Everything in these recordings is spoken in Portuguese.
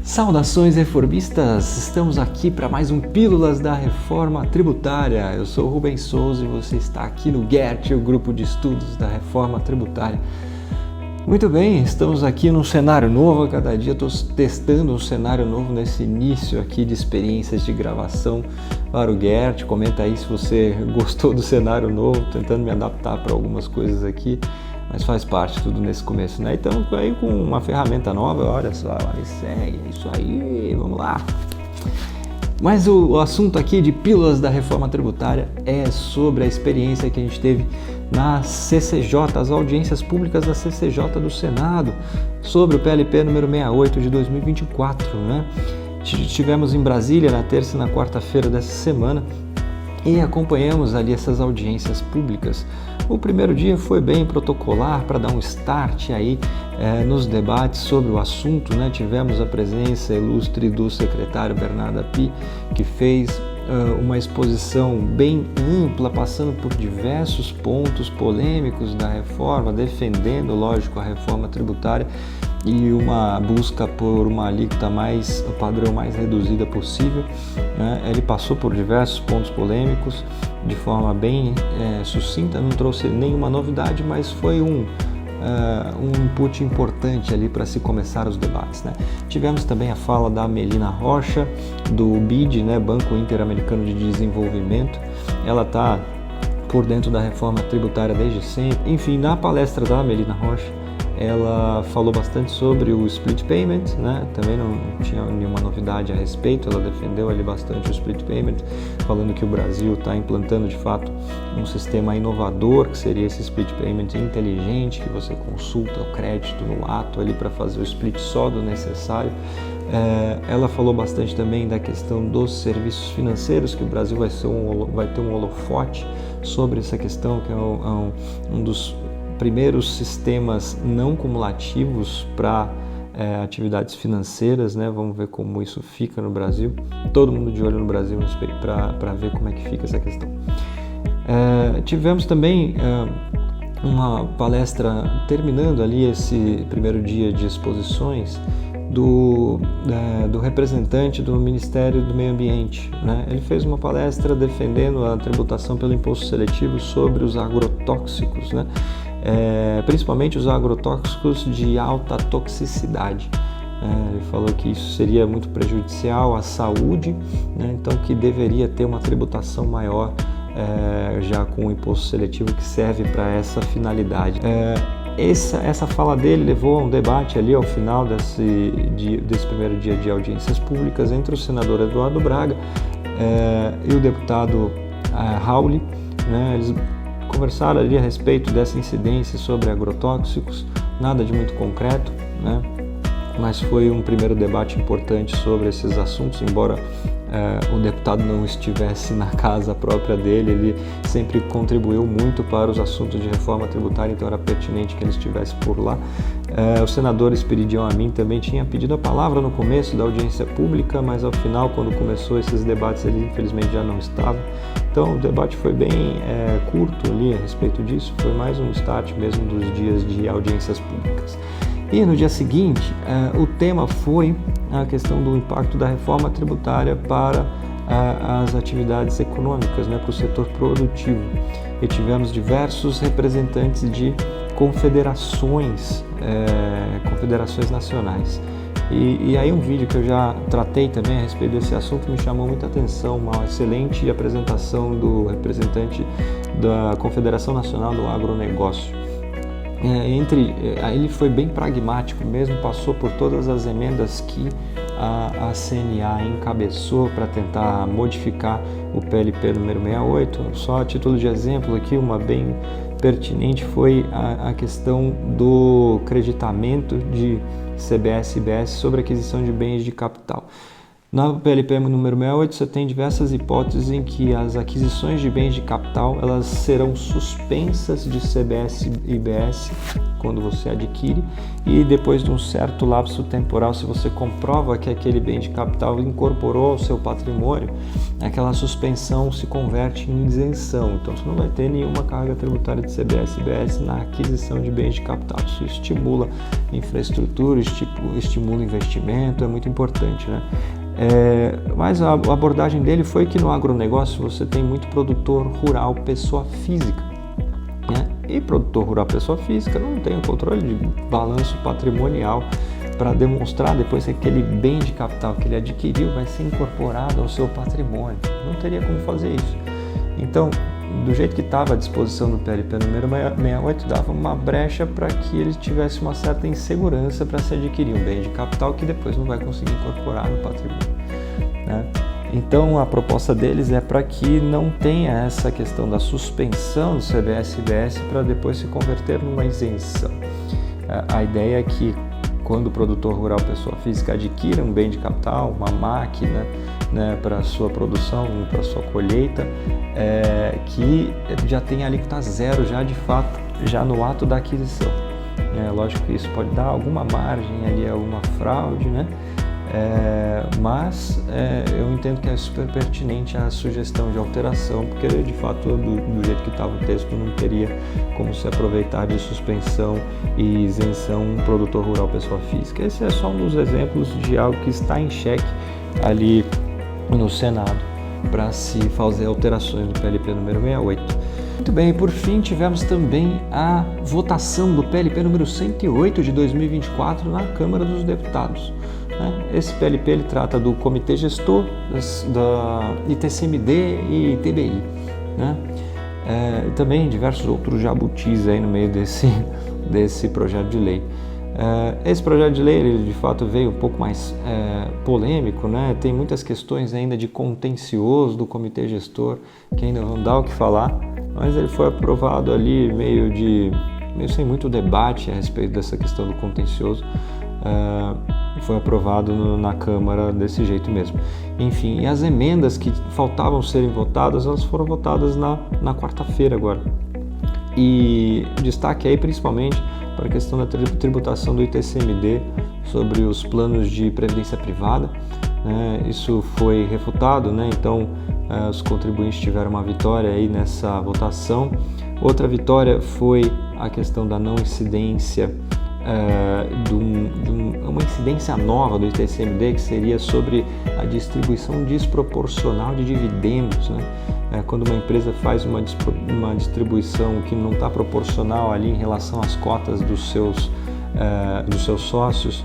Saudações reformistas! Estamos aqui para mais um Pílulas da Reforma Tributária. Eu sou o Rubens Souza e você está aqui no GERT, o grupo de estudos da Reforma Tributária. Muito bem, estamos aqui num cenário novo, cada dia estou testando um cenário novo nesse início aqui de experiências de gravação para o GERT. Comenta aí se você gostou do cenário novo, tentando me adaptar para algumas coisas aqui. Mas faz parte tudo nesse começo, né? Então, aí com uma ferramenta nova, olha só, aí segue, é isso aí, vamos lá. Mas o assunto aqui de Pílulas da Reforma Tributária é sobre a experiência que a gente teve na CCJ, as audiências públicas da CCJ do Senado, sobre o PLP número 68 de 2024, né? Estivemos em Brasília na terça e na quarta-feira dessa semana e acompanhamos ali essas audiências públicas. O primeiro dia foi bem protocolar para dar um start aí nos debates sobre o assunto, né? Tivemos a presença ilustre do secretário Bernardo Api, que fez uma exposição bem ampla, passando por diversos pontos polêmicos da reforma, defendendo, lógico, a reforma tributária e uma busca por uma alíquota o padrão mais reduzida possível, né? Ele passou por diversos pontos polêmicos de forma bem sucinta, não trouxe nenhuma novidade, mas foi um input importante ali para se começar os debates, né? Tivemos também a fala da Melina Rocha, do BID, né, Banco Interamericano de Desenvolvimento. Ela está por dentro da reforma tributária desde sempre. Enfim, na palestra da Melina Rocha, ela falou bastante sobre o split payment, né? Também não tinha nenhuma novidade a respeito, ela defendeu ali bastante o split payment, falando que o Brasil está implantando de fato um sistema inovador, que seria esse split payment inteligente, que você consulta o crédito no ato ali para fazer o split só do necessário. Ela falou bastante também da questão dos serviços financeiros, que o Brasil vai ter um holofote sobre essa questão, que é um dos primeiros sistemas não cumulativos para atividades financeiras, né? Vamos ver como isso fica no Brasil. Todo mundo de olho no Brasil para ver como é que fica essa questão. Tivemos também uma palestra terminando ali esse primeiro dia de exposições do representante do Ministério do Meio Ambiente, né? Ele fez uma palestra defendendo a tributação pelo imposto seletivo sobre os agrotóxicos, né? Principalmente os agrotóxicos de alta toxicidade. Ele falou que isso seria muito prejudicial à saúde, né? Então que deveria ter uma tributação maior já com o imposto seletivo que serve para essa finalidade. Essa fala dele levou a um debate ali ao final desse primeiro dia de audiências públicas entre o senador Eduardo Braga e o deputado Rauli, né? Eles conversaram ali a respeito dessa incidência sobre agrotóxicos, nada de muito concreto, né? Mas foi um primeiro debate importante sobre esses assuntos, embora o deputado não estivesse na casa própria dele, ele sempre contribuiu muito para os assuntos de reforma tributária, então era pertinente que ele estivesse por lá. O senador Esperidião Amin também tinha pedido a palavra no começo da audiência pública, mas ao final, quando começou esses debates, ele infelizmente já não estava. Então o debate foi bem curto ali a respeito disso, foi mais um start mesmo dos dias de audiências públicas. E no dia seguinte, o tema foi a questão do impacto da reforma tributária para as atividades econômicas, né, para o setor produtivo. E tivemos diversos representantes de confederações nacionais. E aí um vídeo que eu já tratei também a respeito desse assunto me chamou muita atenção, uma excelente apresentação do representante da Confederação Nacional do Agronegócio. Ele foi bem pragmático mesmo, passou por todas as emendas que a CNA encabeçou para tentar modificar o PLP número 68. Só a título de exemplo aqui, uma bem pertinente foi a questão do creditamento de CBS e IBS sobre aquisição de bens de capital. Na PLP número 68, você tem diversas hipóteses em que as aquisições de bens de capital elas serão suspensas de CBS e IBS quando você adquire, e depois de um certo lapso temporal, se você comprova que aquele bem de capital incorporou ao seu patrimônio, aquela suspensão se converte em isenção. Então você não vai ter nenhuma carga tributária de CBS e IBS na aquisição de bens de capital. Isso estimula infraestrutura, estimula investimento, é muito importante, né? Mas a abordagem dele foi que no agronegócio você tem muito produtor rural, pessoa física, né? E produtor rural, pessoa física, não tem o controle de balanço patrimonial para demonstrar depois que aquele bem de capital que ele adquiriu vai ser incorporado ao seu patrimônio. Não teria como fazer isso. Então, do jeito que estava à disposição no PLP número 68, dava uma brecha para que ele tivesse uma certa insegurança para se adquirir um bem de capital que depois não vai conseguir incorporar no patrimônio, né? Então, a proposta deles é para que não tenha essa questão da suspensão do CBS e IBS para depois se converter numa isenção. A ideia é que quando o produtor rural, pessoa física, adquire um bem de capital, uma máquina, né, para sua produção, para sua colheita, que já tem alíquota zero, já de fato, já no ato da aquisição. Lógico que isso pode dar alguma margem ali, alguma fraude, né? Mas eu entendo que é super pertinente a sugestão de alteração, porque de fato do jeito que estava o texto não teria como se aproveitar de suspensão e isenção um produtor rural pessoa física. Esse é só um dos exemplos de algo que está em xeque ali no Senado para se fazer alterações do PLP número 68. Muito bem, por fim tivemos também a votação do PLP número 108 de 2024 na Câmara dos Deputados. Esse PLP ele trata do Comitê Gestor, da ITCMD e ITBI, né? Também diversos outros jabutis aí no meio desse projeto de lei. Esse projeto de lei, ele de fato veio um pouco mais polêmico, né? Tem muitas questões ainda de contencioso do Comitê Gestor que ainda vão dar o que falar, mas ele foi aprovado ali meio sem muito debate a respeito dessa questão do contencioso. Foi aprovado na Câmara desse jeito mesmo. Enfim, e as emendas que faltavam serem votadas, elas foram votadas na quarta-feira agora. E destaque aí principalmente para a questão da tributação do ITCMD sobre os planos de previdência privada, né? Isso foi refutado, né? Então os contribuintes tiveram uma vitória aí nessa votação. Outra vitória foi a questão da não incidência, uma incidência nova do ITCMD, que seria sobre a distribuição desproporcional de dividendos, né? Quando uma empresa faz uma distribuição que não está proporcional ali em relação às cotas dos seus sócios,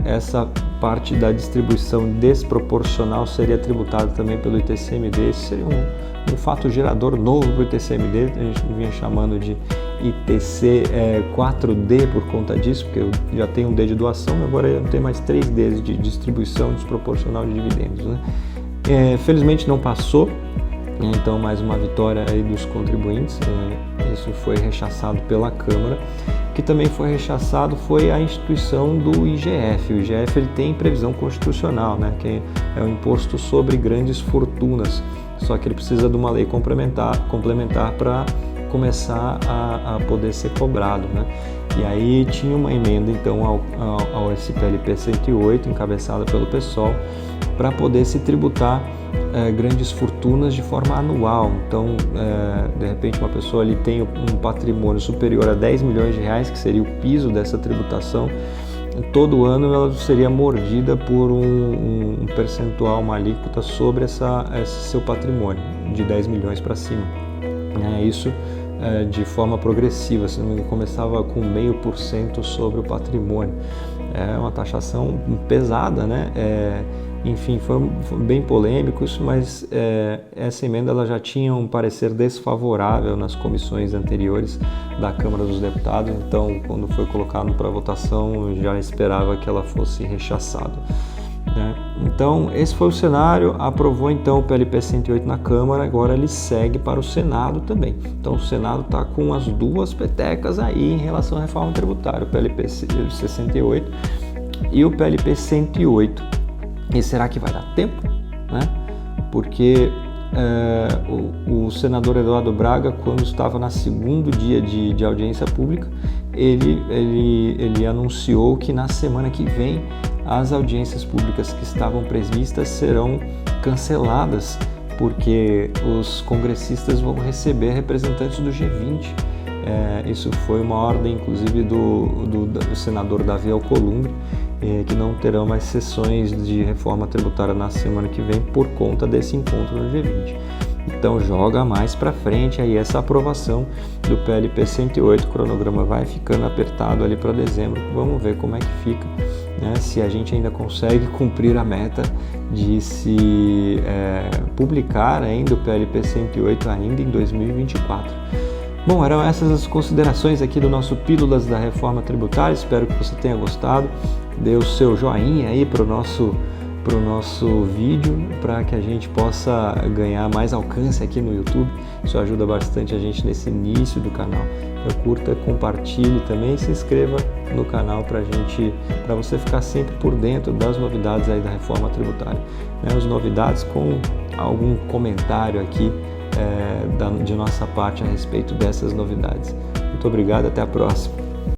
essa parte da distribuição desproporcional seria tributada também pelo ITCMD. Esse seria um fato gerador novo para o ITCMD, a gente vinha chamando de ITC 4D por conta disso, porque eu já tenho um D de doação, agora eu tenho mais 3 Ds de distribuição desproporcional de dividendos, né? Felizmente não passou, então mais uma vitória aí dos contribuintes. Isso foi rechaçado pela Câmara. O que também foi rechaçado foi a instituição do IGF. O IGF ele tem previsão constitucional, né, que é o imposto sobre grandes fortunas, só que ele precisa de uma lei complementar para começar a poder ser cobrado, né? E aí tinha uma emenda então ao SPLP 108, encabeçada pelo PSOL, para poder se tributar grandes fortunas de forma anual. Então, de repente, uma pessoa ali tem um patrimônio superior a 10 milhões de reais, que seria o piso dessa tributação. Todo ano ela seria mordida por um percentual, uma alíquota sobre esse seu patrimônio, de 10 milhões para cima. Isso de forma progressiva, se não me engano, começava com 0,5% sobre o patrimônio. É uma taxação pesada, né? Enfim, foi bem polêmico isso, mas essa emenda ela já tinha um parecer desfavorável nas comissões anteriores da Câmara dos Deputados, então quando foi colocado para votação eu já esperava que ela fosse rechaçada, né? Então esse foi o cenário, aprovou então o PLP 108 na Câmara, agora ele segue para o Senado também. Então o Senado está com as duas petecas aí em relação à reforma tributária, o PLP 68 e o PLP 108. E será que vai dar tempo, né? Porque o senador Eduardo Braga, quando estava no segundo dia de audiência pública, ele anunciou que na semana que vem as audiências públicas que estavam previstas serão canceladas, porque os congressistas vão receber representantes do G20. Isso foi uma ordem, inclusive, do senador Davi Alcolumbre, que não terão mais sessões de reforma tributária na semana que vem por conta desse encontro no G20. Então joga mais para frente aí essa aprovação do PLP 108, o cronograma vai ficando apertado ali para dezembro, vamos ver como é que fica, né? Se a gente ainda consegue cumprir a meta de se publicar ainda o PLP 108 ainda em 2024. Bom, eram essas as considerações aqui do nosso Pílulas da Reforma Tributária, espero que você tenha gostado, dê o seu joinha aí para o nosso vídeo, para que a gente possa ganhar mais alcance aqui no YouTube, isso ajuda bastante a gente nesse início do canal. Então curta, compartilhe também e se inscreva no canal para você ficar sempre por dentro das novidades aí da reforma tributária, né? As novidades com algum comentário aqui de nossa parte a respeito dessas novidades. Muito obrigado, até a próxima.